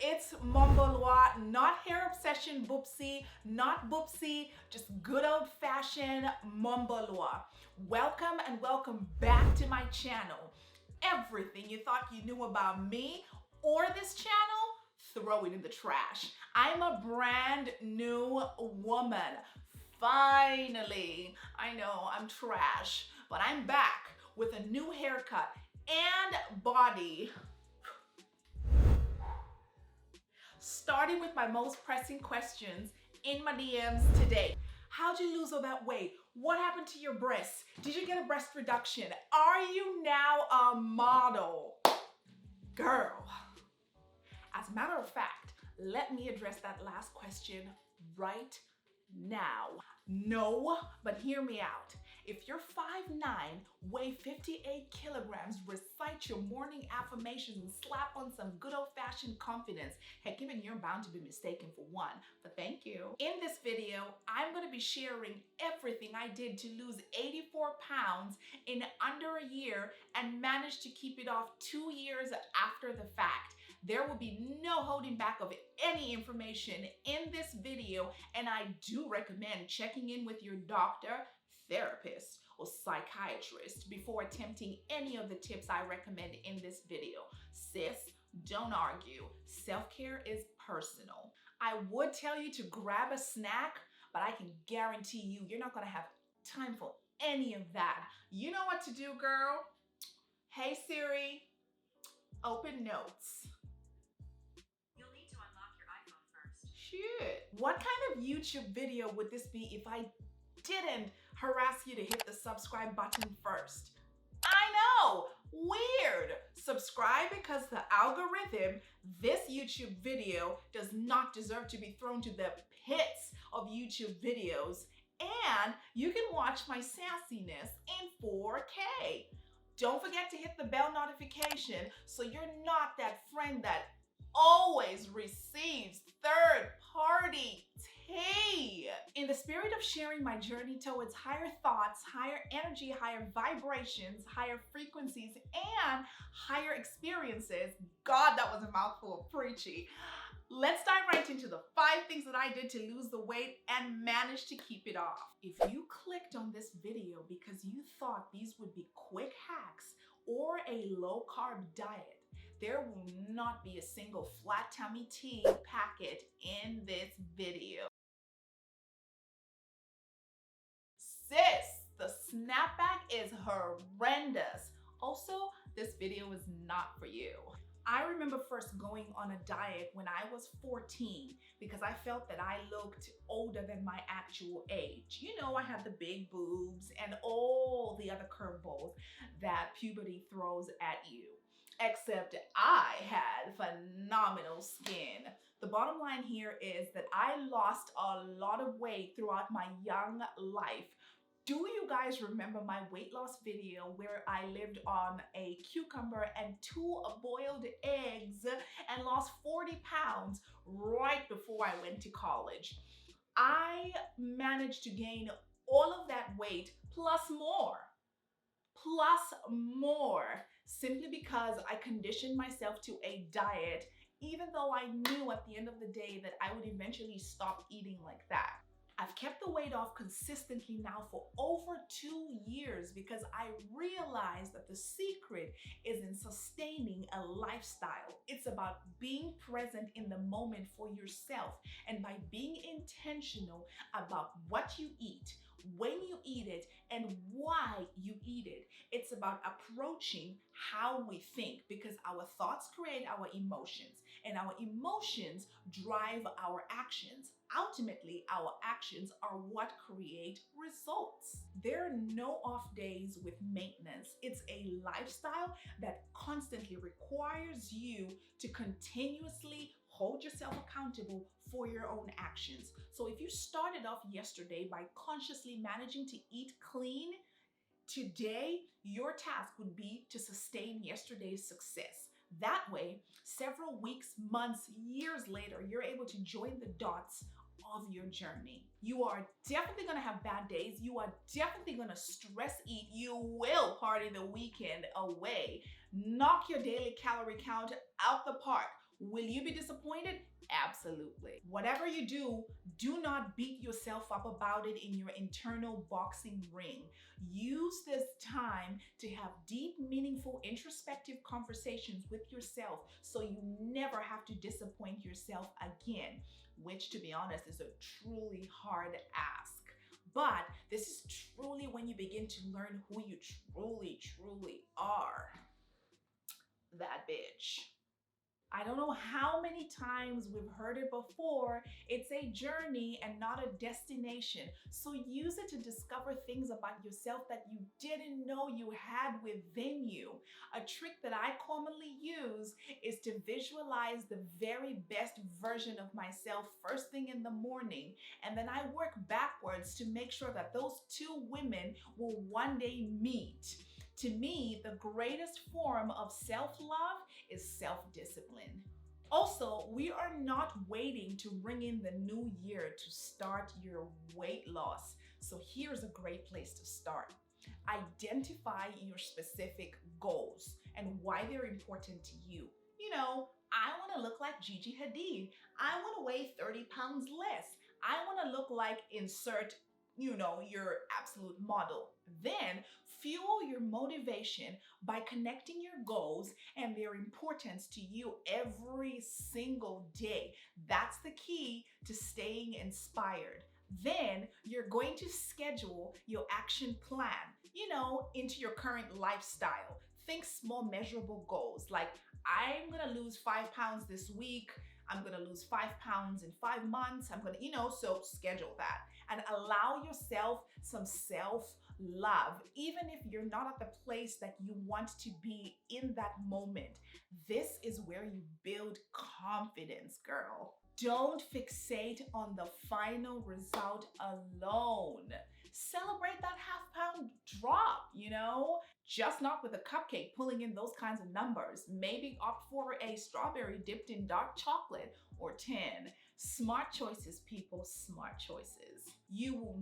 it's Mombolwa, not hair obsession boopsie, not boopsie, just good old-fashioned Mombolwa. Welcome and welcome back to my channel. Everything you thought you knew about me or this channel, throw it in the trash. I'm a brand new woman. Finally, I know I'm trash, but I'm back with a new haircut and body. Starting with my most pressing questions in my DMs today. How'd you lose all that weight? What happened to your breasts? Did you get a breast reduction? Are you now a model? Girl. As a matter of fact, let me address that last question right now. No, but hear me out. If you're 5'9", weigh 58 kilograms, recite your morning affirmations and slap on some good old-fashioned confidence, heck, even you're bound to be mistaken for one, but thank you. In this video, I'm going to be sharing everything I did to lose 84 pounds in under a year and managed to keep it off 2 years after the fact. There will be no holding back of any information in this video, and I do recommend checking in with your doctor, therapist, or psychiatrist before attempting any of the tips I recommend in this video. Sis, don't argue. Self-care is personal. I would tell you to grab a snack, but I can guarantee you, you're not gonna have time for any of that. You know what to do, girl. Hey Siri, open notes. Shit. What kind of YouTube video would this be if I didn't harass you to hit the subscribe button first? I know, weird. Subscribe because the algorithm, this YouTube video does not deserve to be thrown to the pits of YouTube videos, and you can watch my sassiness in 4K. Don't forget to hit the bell notification so you're not that friend that always receives third-party tea. In the spirit of sharing my journey towards higher thoughts, higher energy, higher vibrations, higher frequencies, and higher experiences, God, that was a mouthful of preachy. Let's dive right into the 5 things that I did to lose the weight and manage to keep it off. If you clicked on this video because you thought these would be quick hacks or a low-carb diet, there will not be a single flat tummy tea packet in this video. Sis, the snapback is horrendous. Also, this video is not for you. I remember first going on a diet when I was 14 because I felt that I looked older than my actual age. You know, I had the big boobs and all the other curveballs that puberty throws at you. Except I had phenomenal skin. The bottom line here is that I lost a lot of weight throughout my young life. Do you guys remember my weight loss video where I lived on a cucumber and 2 boiled eggs and lost 40 pounds right before I went to college? I managed to gain all of that weight plus more. Simply because I conditioned myself to a diet, even though I knew at the end of the day that I would eventually stop eating like that. I've kept the weight off consistently now for over 2 years because I realized that the secret is in sustaining a lifestyle. It's about being present in the moment for yourself, and by being intentional about what you eat, when you eat it, and why you eat it. It's about approaching how we think, because our thoughts create our emotions, and our emotions drive our actions. Ultimately, our actions are what create results. There are no off days with maintenance. It's a lifestyle that constantly requires you to continuously hold yourself accountable for your own actions. So if you started off yesterday by consciously managing to eat clean, today your task would be to sustain yesterday's success. That way, several weeks, months, years later, you're able to join the dots of your journey. You are definitely gonna have bad days. You are definitely gonna stress eat. You will party the weekend away. Knock your daily calorie count out the park. Will you be disappointed? Absolutely. Whatever you do, do not beat yourself up about it in your internal boxing ring. Use this time to have deep, meaningful, introspective conversations with yourself so you never have to disappoint yourself again, which, to be honest, is a truly hard ask. But this is truly when you begin to learn who you truly are. That bitch. I don't know how many times we've heard it before. It's a journey and not a destination. So use it to discover things about yourself that you didn't know you had within you. A trick that I commonly use is to visualize the very best version of myself first thing in the morning. And then I work backwards to make sure that those two women will one day meet. To me, the greatest form of self-love is self-discipline. Also, we are not waiting to ring in the new year to start your weight loss. So here's a great place to start. Identify your specific goals and why they're important to you. You know, I want to look like Gigi Hadid. I want to weigh 30 pounds less. I want to look like insert, your absolute model. Then fuel your motivation by connecting your goals and their importance to you every single day. That's the key to staying inspired. Then you're going to schedule your action plan, into your current lifestyle. Think small, measurable goals like I'm gonna lose 5 pounds this week. I'm gonna lose 5 pounds in 5 months. I'm gonna, so schedule that and allow yourself some self-love, even if you're not at the place that you want to be in that moment. This is where you build confidence, girl. Don't fixate on the final result alone. Celebrate that half-pound drop, just not with a cupcake pulling in those kinds of numbers. Maybe opt for a strawberry dipped in dark chocolate or 10. Smart choices, people, smart choices. You will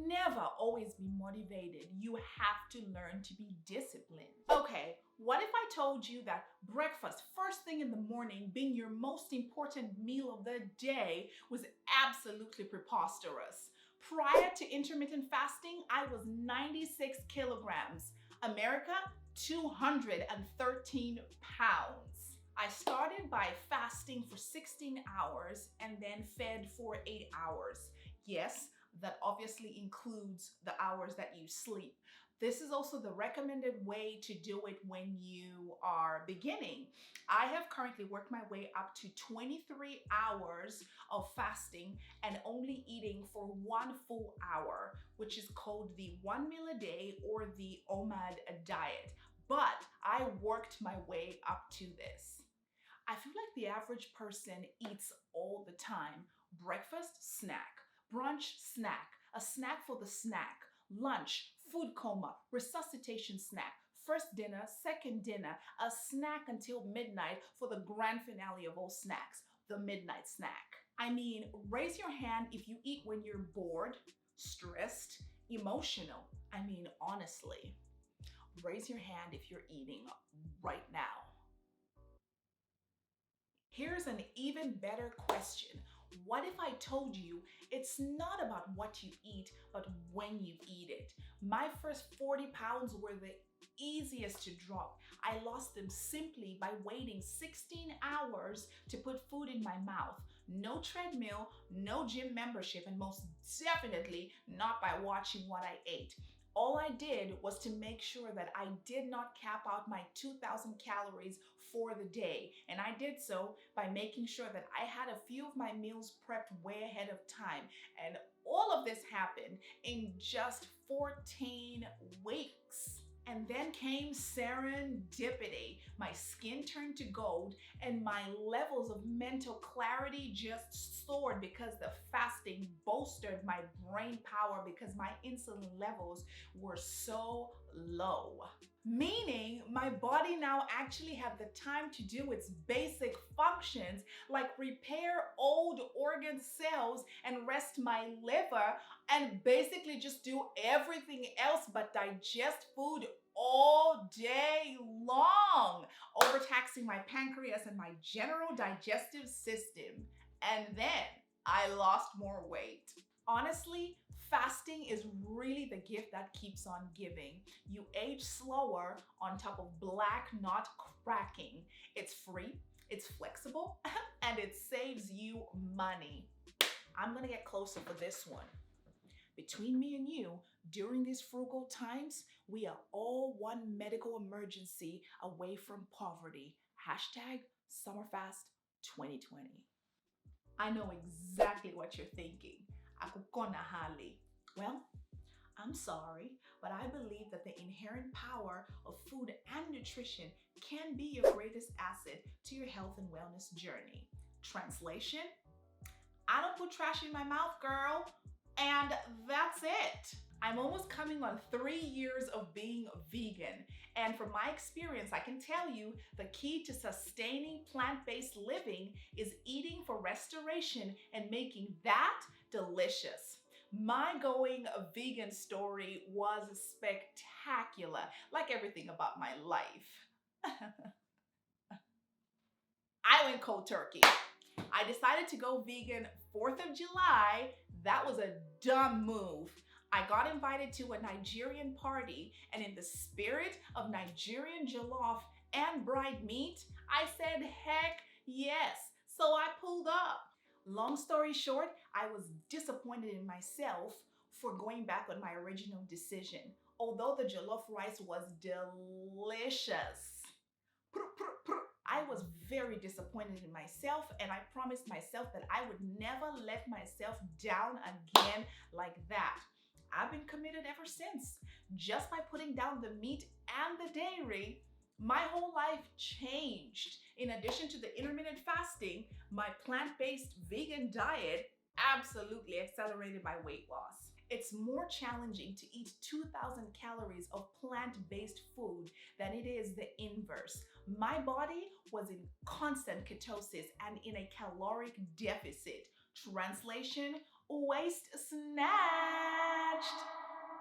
never always be motivated. You have to learn to be disciplined. Okay, what if I told you that breakfast, first thing in the morning, being your most important meal of the day was absolutely preposterous? Prior to intermittent fasting, I was 96 kilograms. America, 213 pounds. I started by fasting for 16 hours and then fed for 8 hours. Yes, that obviously includes the hours that you sleep. This is also the recommended way to do it when you are beginning. I have currently worked my way up to 23 hours of fasting and only eating for 1 full hour, which is called the 1 meal a day or the OMAD diet. But I worked my way up to this. I feel like the average person eats all the time. Breakfast, snack. Brunch, snack. A snack for the snack. Lunch, food coma, resuscitation snack. First dinner, second dinner, a snack until midnight for the grand finale of all snacks, the midnight snack. I mean, raise your hand if you eat when you're bored, stressed, emotional. I mean, honestly, raise your hand if you're eating right now. Here's an even better question. What if I told you it's not about what you eat, but when you eat it? My first 40 pounds were the easiest to drop. I lost them simply by waiting 16 hours to put food in my mouth. No treadmill, no gym membership, and most definitely not by watching what I ate. All I did was to make sure that I did not cap out my 2,000 calories for the day. And I did so by making sure that I had a few of my meals prepped way ahead of time. And all of this happened in just 14 weeks. And then came serendipity. My skin turned to gold and my levels of mental clarity just soared because the fasting bolstered my brain power because my insulin levels were so low. Meaning my body now actually had the time to do its basic functions like repair old organ cells and rest my liver and basically just do everything else but digest food all day long, overtaxing my pancreas and my general digestive system. And then I lost more weight. Honestly, fasting is really the gift that keeps on giving. You age slower on top of black not cracking. It's free, it's flexible, and it saves you money. I'm gonna get closer for this one. Between me and you, during these frugal times, we are all one medical emergency away from poverty. Hashtag Summerfast 2020. I know exactly what you're thinking. Akukona hali. Well, I'm sorry, but I believe that the inherent power of food and nutrition can be your greatest asset to your health and wellness journey. Translation: I don't put trash in my mouth, girl. And that's it. I'm almost coming on 3 years of being vegan. And from my experience, I can tell you the key to sustaining plant-based living is eating for restoration and making that delicious. My going vegan story was spectacular, like everything about my life. I went cold turkey. I decided to go vegan 4th of July. That was a dumb move. I got invited to a Nigerian party, and in the spirit of Nigerian jollof and bride meat, I said heck yes. So I pulled up. Long story short, I was disappointed in myself for going back on my original decision, although the jollof rice was delicious. I was very disappointed in myself, and I promised myself that I would never let myself down again like that. I've been committed ever since. Just by putting down the meat and the dairy, my whole life changed. In addition to the intermittent fasting, my plant-based vegan diet absolutely accelerated my weight loss. It's more challenging to eat 2,000 calories of plant-based food than it is the inverse. My body was in constant ketosis and in a caloric deficit. Translation: waist snatched.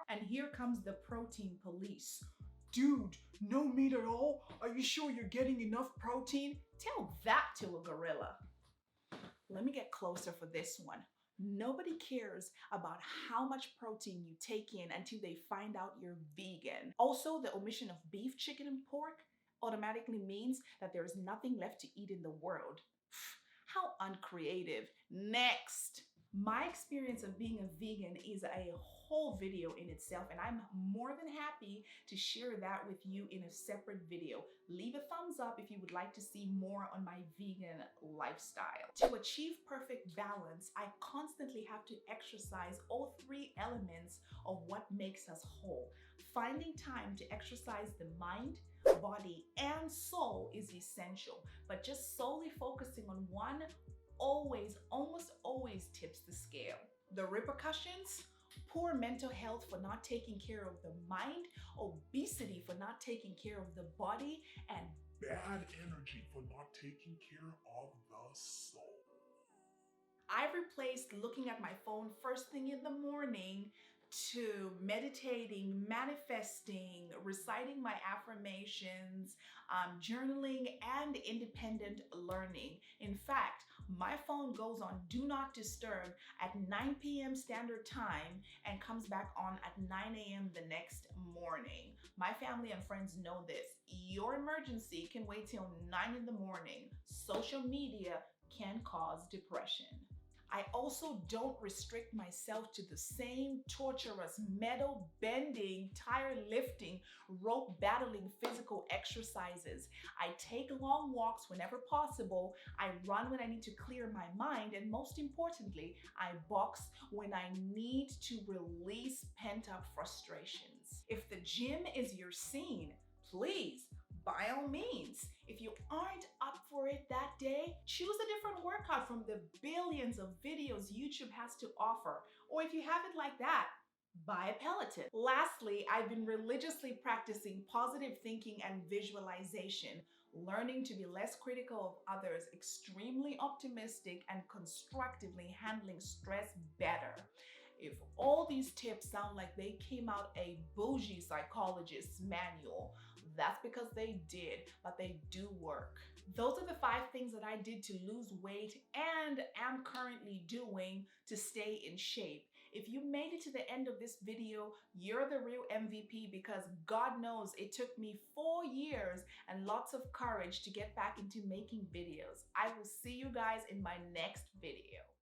And here comes the protein police. Dude, no meat at all? Are you sure you're getting enough protein? Tell that to a gorilla. Let me get closer for this one. Nobody cares about how much protein you take in until they find out you're vegan. Also, the omission of beef, chicken, and pork automatically means that there is nothing left to eat in the world. How uncreative. Next. My experience of being a vegan is a whole video in itself, and I'm more than happy to share that with you in a separate video. Leave a thumbs up if you would like to see more on my vegan lifestyle. To achieve perfect balance, I constantly have to exercise all 3 elements of what makes us whole. Finding time to exercise the mind, body, and soul is essential, but just solely focusing on one almost always tips the scale. The repercussions: poor mental health for not taking care of the mind, obesity for not taking care of the body, and bad energy for not taking care of the soul. I've replaced looking at my phone first thing in the morning to meditating, manifesting, reciting my affirmations, journaling, and independent learning. In fact, my phone goes on Do Not Disturb at 9 p.m. Standard Time and comes back on at 9 a.m. the next morning. My family and friends know this. Your emergency can wait till 9 in the morning. Social media can cause depression. I also don't restrict myself to the same torturous metal bending, tire lifting, rope battling physical exercises. I take long walks whenever possible. I run when I need to clear my mind. And most importantly, I box when I need to release pent-up frustrations. If the gym is your scene, please, by all means. If you aren't up for it that day, choose a different workout from the billions of videos YouTube has to offer. Or if you have it like that, buy a Peloton. Lastly, I've been religiously practicing positive thinking and visualization, learning to be less critical of others, extremely optimistic, and constructively handling stress better. If all these tips sound like they came out a bougie psychologist's manual, that's because they did, but they do work. Those are the 5 things that I did to lose weight and am currently doing to stay in shape. If you made it to the end of this video, you're the real MVP, because God knows it took me 4 years and lots of courage to get back into making videos. I will see you guys in my next video.